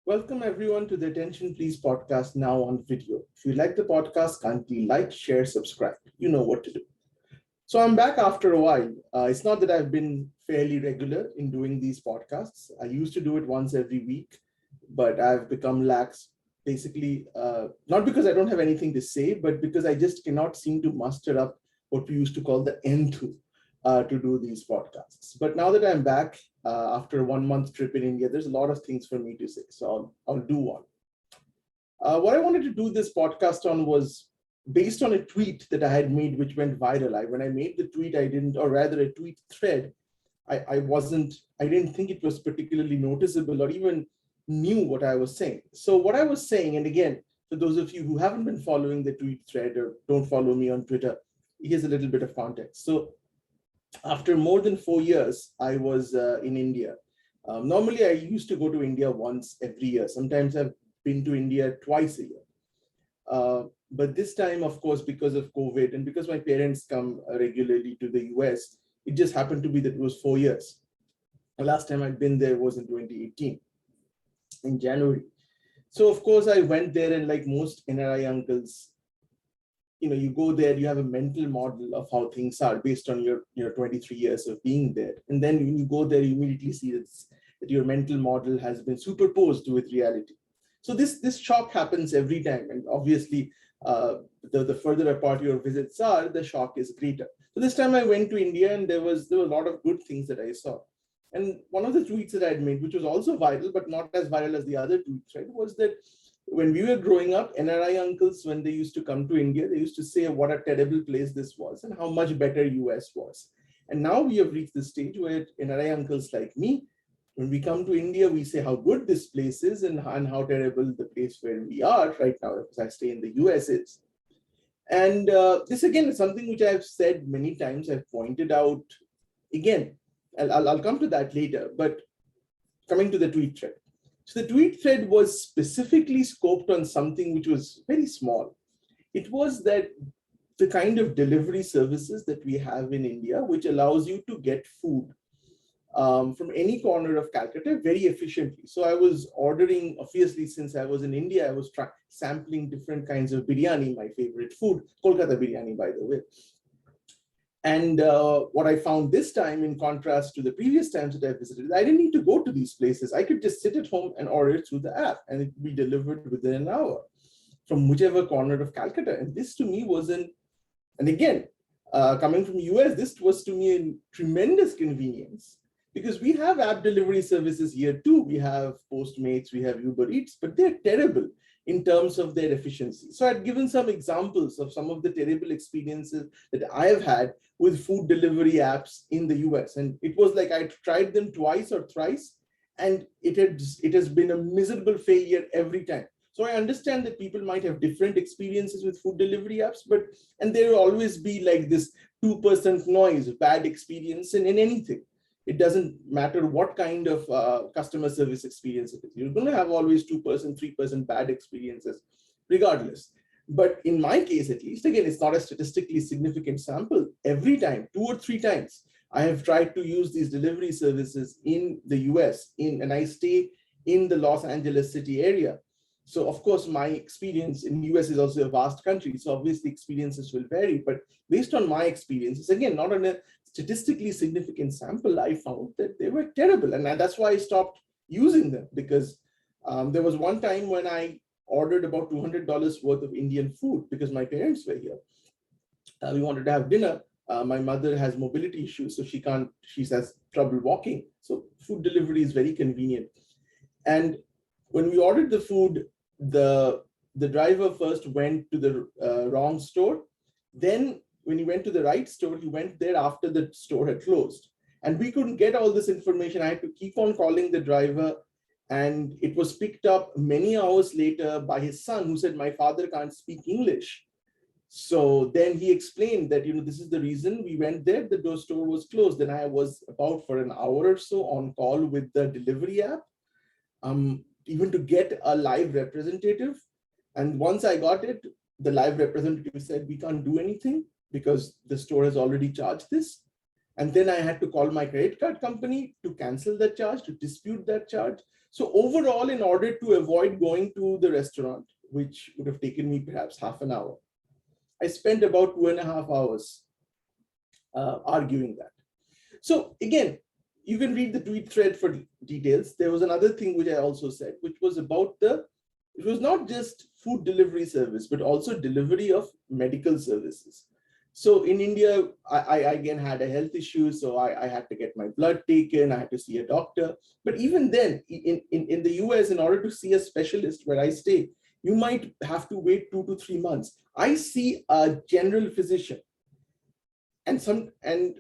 Welcome everyone to the Attention Pliss Podcast now on video. If you like the podcast, kindly like, share, subscribe. You know what to do. So I'm back after a while. It's not that I've been fairly regular in doing these podcasts. I used to do it once every week, but I've become lax. Basically, not because I don't have anything to say, but because I just cannot seem to muster up what we used to call the enthu to do these podcasts. But now that I'm back after a 1 month trip in India, there's a lot of things for me to say. So I'll do one. What I wanted to do this podcast on was based on a tweet that I had made, which went viral. When I made the tweet, I didn't, or rather a tweet thread, I didn't think it was particularly noticeable or even knew what I was saying. So what I was saying, and again, for those of you who haven't been following the tweet thread or don't follow me on Twitter, here's a little bit of context. So after more than 4 years, I was in India. Normally, I used to go to India once every year. Sometimes I've been to India twice a year. But this time, of course, because of COVID and because my parents come regularly to the US, it just happened to be that it was 4 years. The last time I'd been there was in 2018, in January. So, of course, I went there, and like most NRI uncles, you go there, you have a mental model of how things are based on your 23 years of being there. And then when you go there, you immediately see that your mental model has been superposed with reality. So this shock happens every time. And obviously, the further apart your visits are, the shock is greater. So this time I went to India, and there were a lot of good things that I saw. And one of the tweets that I had made, which was also viral, but not as viral as the other tweets, right, was that when we were growing up, NRI uncles, when they used to come to India, they used to say what a terrible place this was and how much better US was. And now we have reached the stage where NRI uncles like me, when we come to India, we say how good this place is and how terrible the place where we are right now, because I stay in the US, is. And this again is something which I've said many times. I've pointed out again. I'll come to that later. But coming to the tweet thread. So the tweet thread was specifically scoped on something which was very small. It was that the kind of delivery services that we have in India, which allows you to get food from any corner of Calcutta very efficiently. So I was ordering, obviously, since I was in India, I was sampling different kinds of biryani, my favorite food, Kolkata biryani, by the way. And what I found this time, in contrast to the previous times that I visited, I didn't need to go to these places. I could just sit at home and order it through the app, and it would be delivered within an hour from whichever corner of Calcutta. And this to me and again, coming from US, this was to me a tremendous convenience, because we have app delivery services here too. We have Postmates, we have Uber Eats, but they're terrible in terms of their efficiency. So I'd given some examples of some of the terrible experiences that I have had with food delivery apps in the US. And it was like I tried them twice or thrice, and it has been a miserable failure every time. So I understand that people might have different experiences with food delivery apps, and there will always be like this 2% noise, bad experience in anything. It doesn't matter what kind of customer service experience it is. You're going to have always 2%, 3% bad experiences, regardless. But in my case, at least, again, it's not a statistically significant sample. Every time, 2 or 3 times, I have tried to use these delivery services in the US, and I stay in the Los Angeles city area. So, of course, my experience in the US is also a vast country. So obviously experiences will vary. But based on my experiences, again, not on a statistically significant sample, I found that they were terrible. And that's why I stopped using them, because there was one time when I ordered about $200 worth of Indian food because my parents were here. We wanted to have dinner. My mother has mobility issues, so she has trouble walking. So food delivery is very convenient. And when we ordered the food, the driver first went to the wrong store. Then when he went to the right store, he went there after the store had closed. And we couldn't get all this information. I had to keep on calling the driver. And it was picked up many hours later by his son, who said, my father can't speak English. So then he explained that, this is the reason we went there. The store was closed. Then I was about for an hour or so on call with the delivery app, even to get a live representative. And once I got it, the live representative said, we can't do anything because the store has already charged this. And then I had to call my credit card company to cancel that charge, to dispute that charge. So overall, in order to avoid going to the restaurant, which would have taken me perhaps half an hour, I spent about 2.5 hours arguing that. So again, you can read the tweet thread for details. There was another thing which I also said, which was about it was not just food delivery service, but also delivery of medical services. So in India, I again had a health issue. So I had to get my blood taken. I had to see a doctor. But even then, in the US, in order to see a specialist where I stay, you might have to wait 2 to 3 months. I see a general physician. And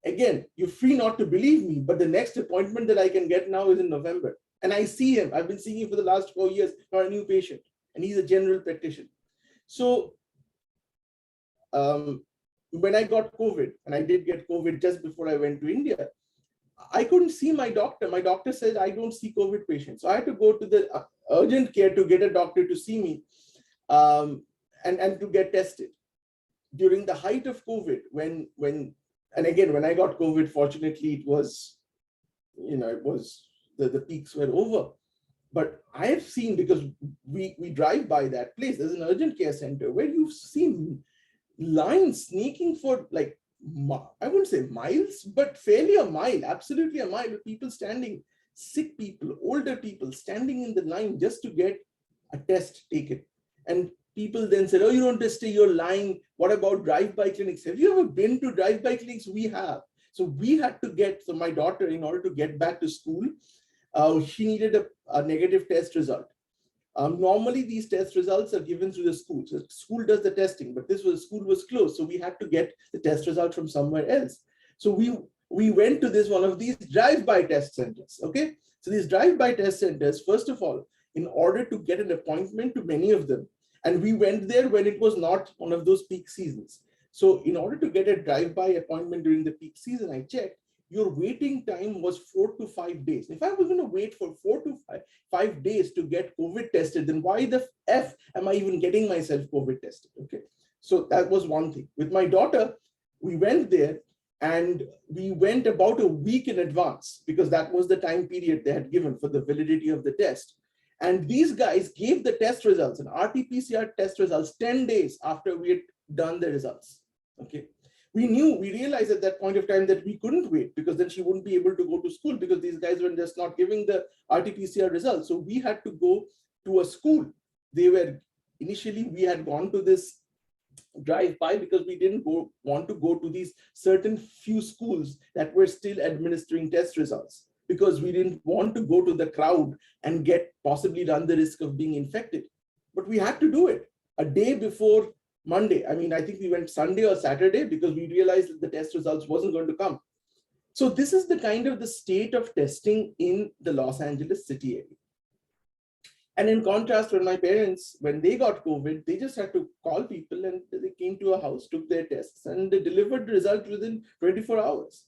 again, you're free not to believe me, but the next appointment that I can get now is in November. And I see him. I've been seeing him for the last 4 years, not a new patient. And he's a general practitioner. So when I got COVID, and I did get COVID just before I went to India, I couldn't see my doctor. My doctor said, I don't see COVID patients. So I had to go to the urgent care to get a doctor to see me and to get tested. During the height of COVID, and again, when I got COVID, fortunately, it was the peaks were over. But I have seen, because we drive by that place, there's an urgent care center where you've seen lines sneaking for like, I wouldn't say miles, but fairly a mile, absolutely a mile, with people standing, sick people, older people standing in the line just to get a test taken. And people then said, oh, you don't have to stay, you're lying. What about drive-by clinics? Have you ever been to drive-by clinics? We have. So we had to so my daughter, in order to get back to school, she needed a negative test result. Normally, these test results are given through the school. So the school does the testing, but school was closed. So we had to get the test result from somewhere else. So we went to one of these drive-by test centers, okay? So these drive-by test centers, first of all, in order to get an appointment to many of them, and we went there when it was not one of those peak seasons. So in order to get a drive-by appointment during the peak season, I checked, your waiting time was 4 to 5 days. If I was going to wait for 4 to 5 days to get COVID tested, then why the F am I even getting myself COVID tested? Okay. So that was one thing. With my daughter, we went there and we went about a week in advance because that was the time period they had given for the validity of the test. And these guys gave the test results and RT-PCR test results 10 days after we had done the results. Okay. We realized at that point of time that we couldn't wait because then she wouldn't be able to go to school because these guys were just not giving the RT-PCR results. So we had to go to a school. Initially, we had gone to this drive-by because we didn't want to go to these certain few schools that were still administering test results because we didn't want to go to the crowd and possibly run the risk of being infected. But we had to do it a day before Monday. I mean, I think we went Sunday or Saturday because we realized that the test results wasn't going to come. So this is the kind of the state of testing in the Los Angeles city area. And in contrast, when my parents, when they got COVID, they just had to call people and they came to a house, took their tests, and they delivered the result within 24 hours.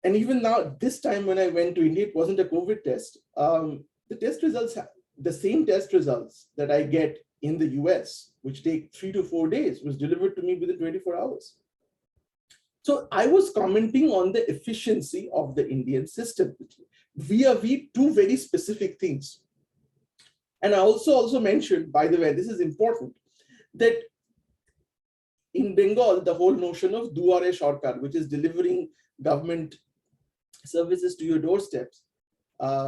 And even now, this time when I went to India, it wasn't a COVID test. The test results, the same test results that I get in the US, which take 3 to 4 days, was delivered to me within 24 hours. So I was commenting on the efficiency of the Indian system vis-a-vis two very specific things. And I also mentioned, by the way, this is important, that in Bengal, the whole notion of Duare Sarkar, which is delivering government services to your doorsteps,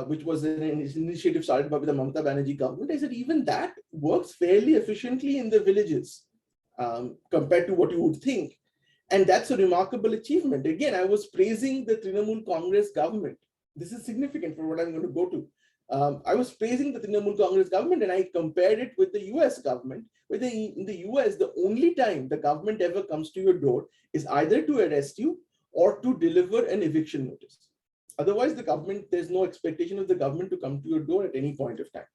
which was an initiative started by the Mamata Banerjee government, I said even that works fairly efficiently in the villages compared to what you would think. And that's a remarkable achievement. Again, I was praising the Trinamool Congress government. This is significant for what I'm going to go to. I was praising the Trinamool Congress government and I compared it with the US government, where in the US, the only time the government ever comes to your door is either to arrest you or to deliver an eviction notice. Otherwise, there's no expectation of the government to come to your door at any point of time.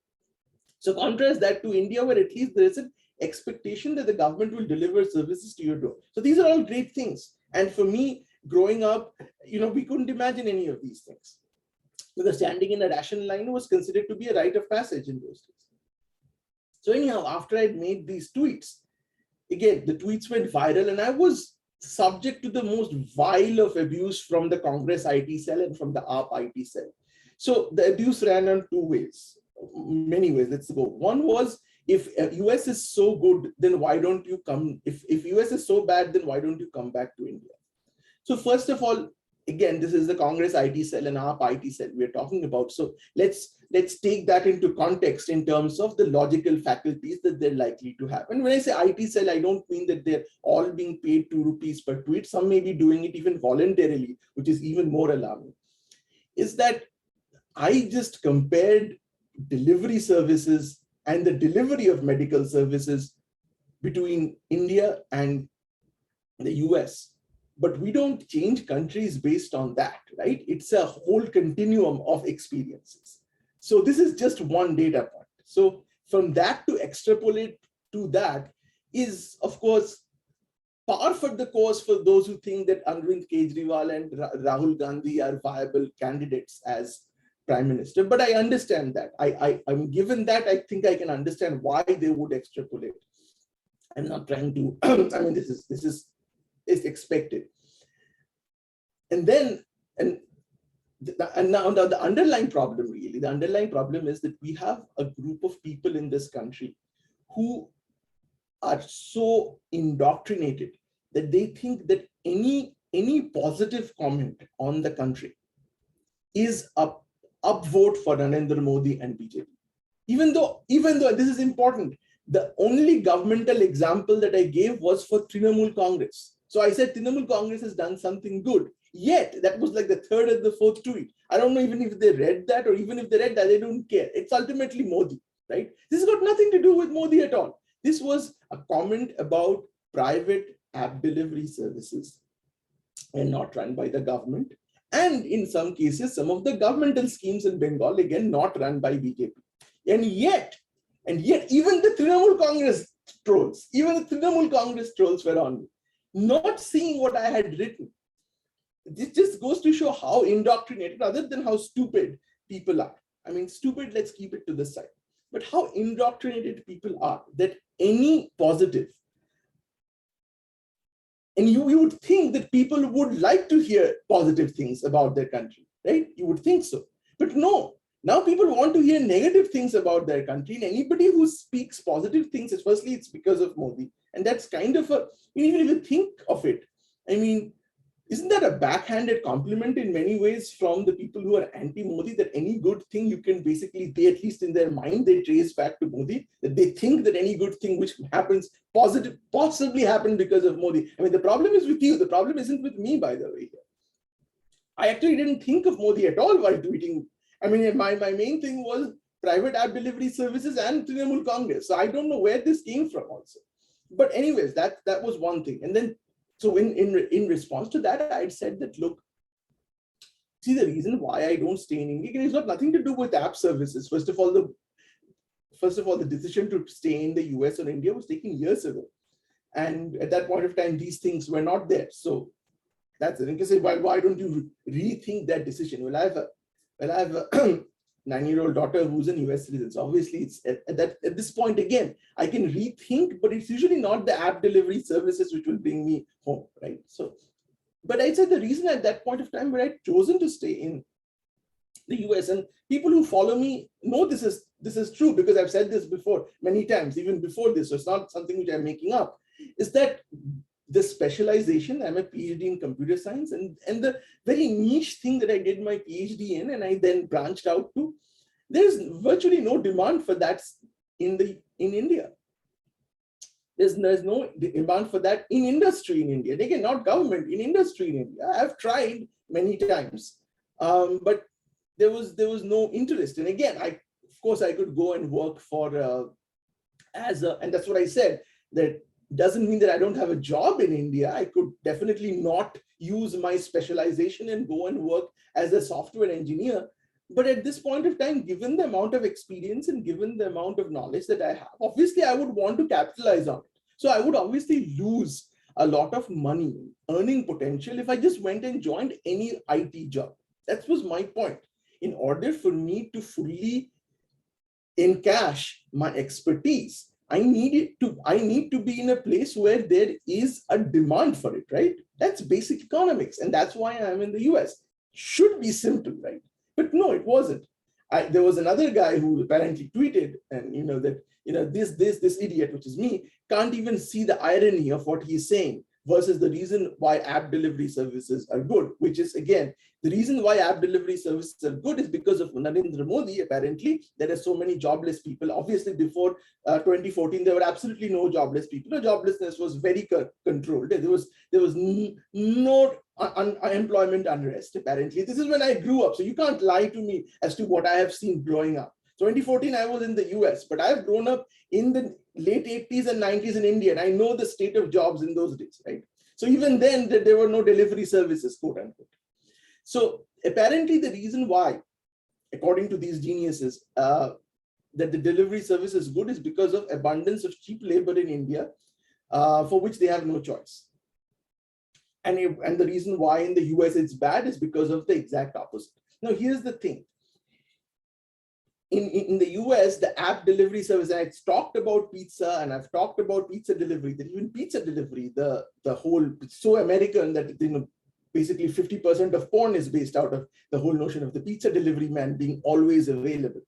So contrast that to India, where at least there is an expectation that the government will deliver services to your door. So these are all great things. And for me, growing up, we couldn't imagine any of these things. Because standing in a ration line was considered to be a rite of passage in those days. So anyhow, after I'd made these tweets, again, the tweets went viral and I was subject to the most vile of abuse from the Congress IT cell and from the AAP IT cell. So the abuse ran on two ways, many ways. Let's go. One was, if US is so good, then why don't you come? If US is so bad, then why don't you come back to India? So first of all, again, this is the Congress IT cell and AAP IT cell we're talking about. So let's take that into context in terms of the logical faculties that they're likely to have. And when I say IT cell, I don't mean that they're all being paid 2 rupees per tweet. Some may be doing it even voluntarily, which is even more alarming. Is that I just compared delivery services and the delivery of medical services between India and the US. But we don't change countries based on that, right? It's a whole continuum of experiences. So this is just one data point. So from that to extrapolate to that is, of course, par for the course for those who think that Arvind Kejriwal and Rahul Gandhi are viable candidates as prime minister. But I understand that. I'm given that, I think I can understand why they would extrapolate. I'm not trying to, I mean, this is expected. And then, and now the underlying problem really, the underlying problem is that we have a group of people in this country who are so indoctrinated that they think that any positive comment on the country is a upvote for Narendra Modi and BJP. Even though this is important, the only governmental example that I gave was for Trinamool Congress. So I said Trinamool Congress has done something good. Yet that was like the third and the fourth tweet. I don't know even if they read that, or even if they read that, they don't care. It's ultimately Modi, right? This has got nothing to do with Modi at all. This was a comment about private app delivery services and not run by the government. And in some cases, some of the governmental schemes in Bengal, again, not run by BJP. And yet, even the Trinamool Congress trolls were on me, not seeing what I had written. This just goes to show how indoctrinated, other than how stupid people are. I mean, stupid, let's keep it to the side. But how indoctrinated people are, that any positive, and you would think that people would like to hear positive things about their country, right? You would think so. But no, now people want to hear negative things about their country. And anybody who speaks positive things, firstly, it's because of Modi. And that's kind of even if you think of it, I mean, isn't that a backhanded compliment in many ways from the people who are anti-Modi, that any good thing you can basically, they at least in their mind, they trace back to Modi, that they think that any good thing which happens possibly happened because of Modi. I mean, the problem is with you. The problem isn't with me, by the way. I actually didn't think of Modi at all while tweeting. I mean, my main thing was private app delivery services and Trinamool Congress. So I don't know where this came from also. But anyways, that was one thing. And then, so in response to that, I said that, look, see, the reason why I don't stay in India, it's got nothing to do with app services. First of all, the decision to stay in the US or India was taken years ago. And at that point of time, these things were not there. So that's it. And you can say, why don't you rethink that decision? Well, I have a 9-year-old daughter who's an US citizen. So obviously, it's at this point, again, I can rethink, but it's usually not the app delivery services which will bring me home, right? So, but I said the reason at that point of time where I'd chosen to stay in the US, and people who follow me know this is true, because I've said this before many times, even before this, so it's not something which I'm making up, is that the specialization, I'm a PhD in computer science, and the very niche thing that I did my PhD in, and I then branched out to, there's virtually no demand for that in India. There's no demand for that in industry in India. And again, not government, in industry in India. I've tried many times, but there was no interest. And again, of course I could go and work for and that's what I said, that doesn't mean that I don't have a job in India. I could definitely not use my specialization and go and work as a software engineer. But at this point of time, given the amount of experience and given the amount of knowledge that I have, obviously I would want to capitalize on it. So I would obviously lose a lot of money, earning potential, if I just went and joined any IT job. That was my point. In order for me to fully encash my expertise, I need to be in a place where there is a demand for it, right? That's basic economics. And that's why I'm in the US. Should be simple, right? But no, it wasn't. There was another guy who apparently tweeted, and that this idiot, which is me, can't even see the irony of what he's saying versus the reason why app delivery services are good, which is, again, the reason why app delivery services are good is because of Narendra Modi. Apparently, there are so many jobless people. Obviously, before 2014, there were absolutely no jobless people. The joblessness was very controlled. There was no unemployment unrest. Apparently, this is when I grew up. So you can't lie to me as to what I have seen growing up. 2014, I was in the US, but I've grown up in the late 80s and 90s in India, and I know the state of jobs in those days, right? So even then, there were no delivery services, quote unquote. So apparently the reason why, according to these geniuses, that the delivery service is good is because of abundance of cheap labor in India, for which they have no choice. And the reason why in the US it's bad is because of the exact opposite. Now, here's the thing. In the US, the app delivery service, and I've talked about pizza and I've talked about pizza delivery, that even pizza delivery, the whole, it's so American that, basically 50% of porn is based out of the whole notion of the pizza delivery man being always available.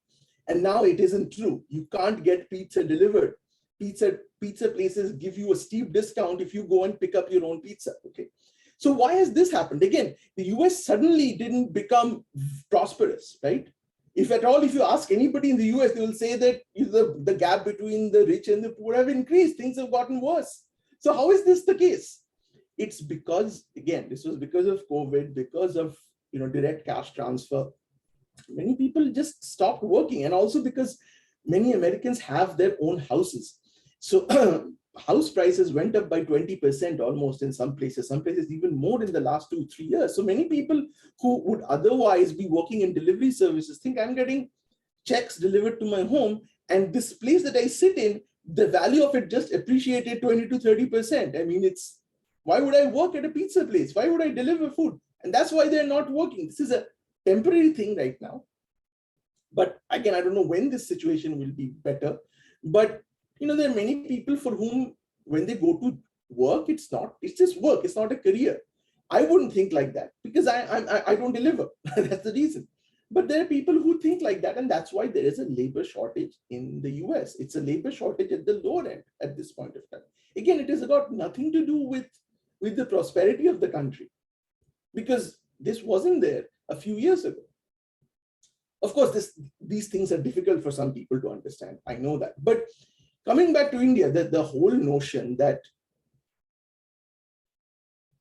And now it isn't true. You can't get pizza delivered. Pizza places give you a steep discount if you go and pick up your own pizza, okay? So why has this happened? Again, the US suddenly didn't become prosperous, right? If at all, if you ask anybody in the US, they will say that the gap between the rich and the poor have increased. Things have gotten worse. So how is this the case? It's because, again, this was because of COVID, because of direct cash transfer. Many people just stopped working, and also because many Americans have their own houses. So house prices went up by 20% almost in some places even more in the last 2-3 years. So many people who would otherwise be working in delivery services think I'm getting checks delivered to my home, and this place that I sit in, the value of it just appreciated 20 to 30%. I mean, why would I work at a pizza place? Why would I deliver food? And that's why they're not working. This is a temporary thing right now. But again, I don't know when this situation will be better. But there are many people for whom, when they go to work, it's just work. It's not a career. I wouldn't think like that because I don't deliver. That's the reason. But there are people who think like that, and that's why there is a labor shortage in the US. It's a labor shortage at the lower end at this point of time. Again, it has got nothing to do with the prosperity of the country, because this wasn't there a few years ago. Of course, these things are difficult for some people to understand. I know that. But coming back to India, the whole notion that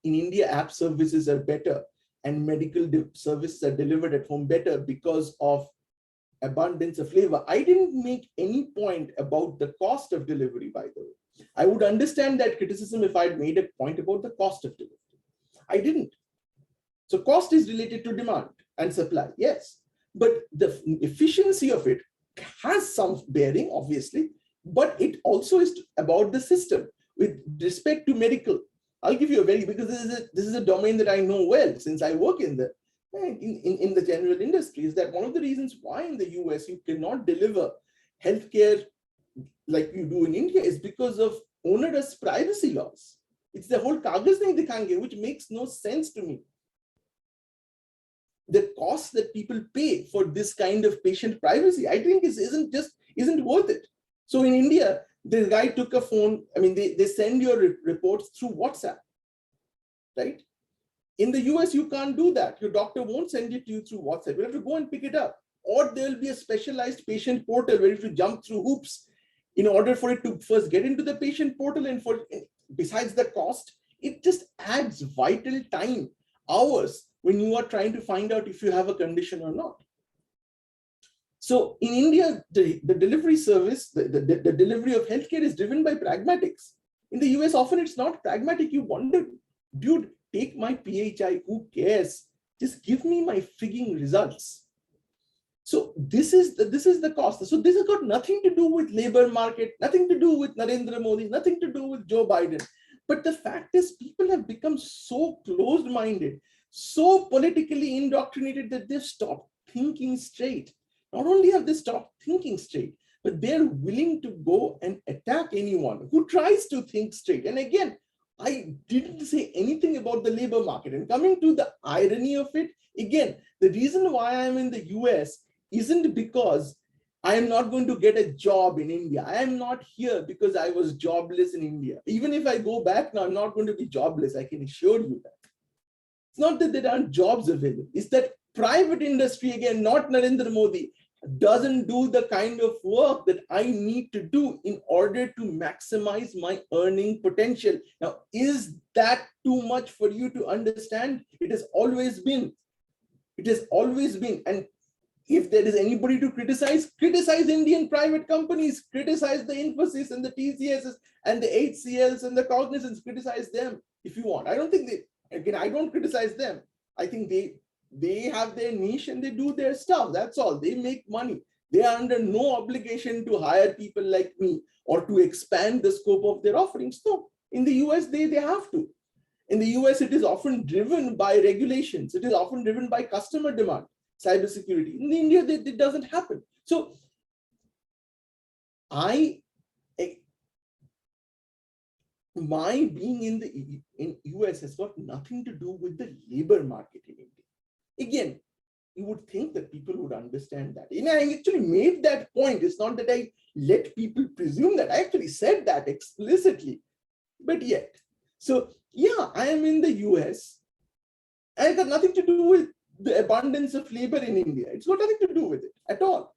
in India, app services are better and medical services are delivered at home better because of abundance of labor. I didn't make any point about the cost of delivery, by the way. I would understand that criticism if I'd made a point about the cost of delivery. I didn't. So cost is related to demand and supply, yes. But the efficiency of it has some bearing, obviously, but it also is about the system with respect to medical. I'll give you because this is a domain that I know well since I work in the general industry, is that one of the reasons why in the US you cannot deliver healthcare like you do in India is because of onerous privacy laws. It's the whole kagaz nahi dikhange, which makes no sense to me. The cost that people pay for this kind of patient privacy, I think isn't worth it. So in India, the guy took a phone. I mean, they send your reports through WhatsApp, right? In the US, you can't do that. Your doctor won't send it to you through WhatsApp. You have to go and pick it up. Or there will be a specialized patient portal where you have to jump through hoops in order for it to first get into the patient portal. And besides the cost, it just adds vital time, hours, when you are trying to find out if you have a condition or not. So in India, the delivery service, the delivery of healthcare is driven by pragmatics. In the US, often it's not pragmatic. You wonder, dude, take my PHI, who cares? Just give me my frigging results. So this is the cost. So this has got nothing to do with labor market, nothing to do with Narendra Modi, nothing to do with Joe Biden. But the fact is, people have become so closed-minded, so politically indoctrinated that they've stopped thinking straight. Not only have they stopped thinking straight, but they're willing to go and attack anyone who tries to think straight. And again, I didn't say anything about the labor market. And coming to the irony of it, again, the reason why I'm in the US isn't because I am not going to get a job in India. I am not here because I was jobless in India. Even if I go back now, I'm not going to be jobless. I can assure you that. It's not that there aren't jobs available. It's that private industry, again, not Narendra Modi, doesn't do the kind of work that I need to do in order to maximize my earning potential. Now, is that too much for you to understand? It has always been. It has always been. And if there is anybody to criticize Indian private companies, criticize the Infosys and the TCSs and the HCLs and the Cognizants, criticize them if you want. I don't think I don't criticize them. I think they have their niche and they do their stuff. That's all. They make money. They are under no obligation to hire people like me or to expand the scope of their offerings. No, in the US, they have to. In the US, it is often driven by regulations. It is often driven by customer demand, cybersecurity. In India, it doesn't happen. So my being in US has got nothing to do with the labor market in India. Again, you would think that people would understand that. And I actually made that point. It's not that I let people presume that. I actually said that explicitly. But yet, so yeah, I am in the US. And it got nothing to do with the abundance of labor in India. It's got nothing to do with it at all.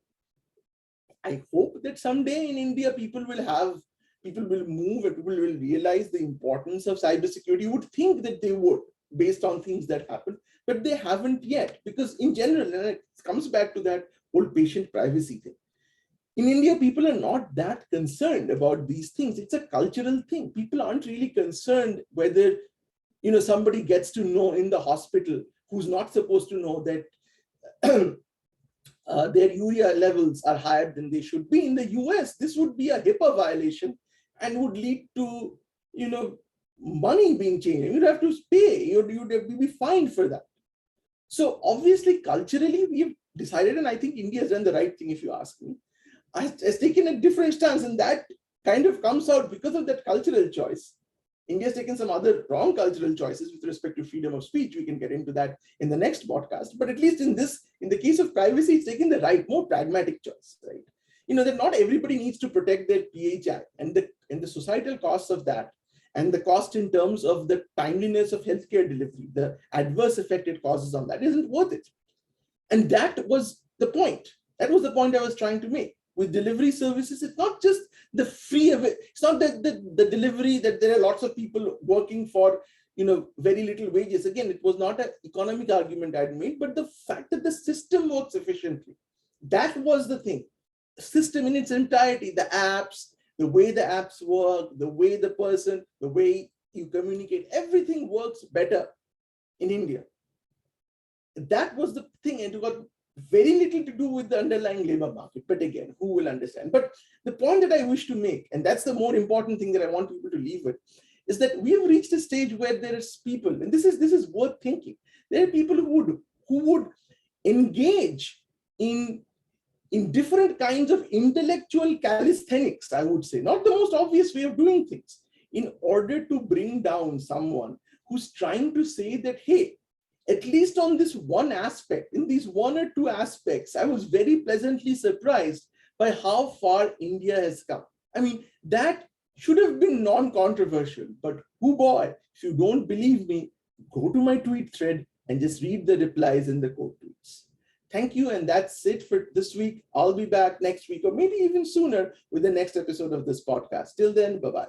I hope that someday in India, people will move and people will realize the importance of cybersecurity. You would think that they would, based on things that happen, but they haven't yet, because in general, and it comes back to that whole patient privacy thing. In India, people are not that concerned about these things. It's a cultural thing. People aren't really concerned whether, somebody gets to know in the hospital who's not supposed to know that their urea levels are higher than they should be. In the US, this would be a HIPAA violation and would lead to, money being changed. You'd have to pay. You'd have to be fined for that. So obviously, culturally, we've decided, and I think India has done the right thing, if you ask me, has taken a different stance, and that kind of comes out because of that cultural choice. India has taken some other wrong cultural choices with respect to freedom of speech. We can get into that in the next podcast. But at least in the case of privacy, it's taken the right, more pragmatic choice, right? That not everybody needs to protect their PHI, and the societal costs of that, and the cost in terms of the timeliness of healthcare delivery, the adverse effect it causes on that isn't worth it. And that was the point. That was the point I was trying to make. With delivery services, it's not just the free of it. It's not that the delivery, that there are lots of people working for very little wages. Again, it was not an economic argument I'd made, but the fact that the system works efficiently. That was the thing. System in its entirety, the apps, the way the apps work, the way you communicate, everything works better in India. That was the thing, and it got very little to do with the underlying labor market. But again, who will understand? But the point that I wish to make, and that's the more important thing that I want people to leave with, is that we have reached a stage where there is people, and this is worth thinking. There are people who would engage in different kinds of intellectual calisthenics, I would say, not the most obvious way of doing things, in order to bring down someone who's trying to say that, hey, at least on this one aspect, in these one or two aspects, I was very pleasantly surprised by how far India has come. I mean, that should have been non-controversial, but oh boy, if you don't believe me, go to my tweet thread and just read the replies in the quote tweets. Thank you, and that's it for this week. I'll be back next week, or maybe even sooner, with the next episode of this podcast. Till then, bye-bye.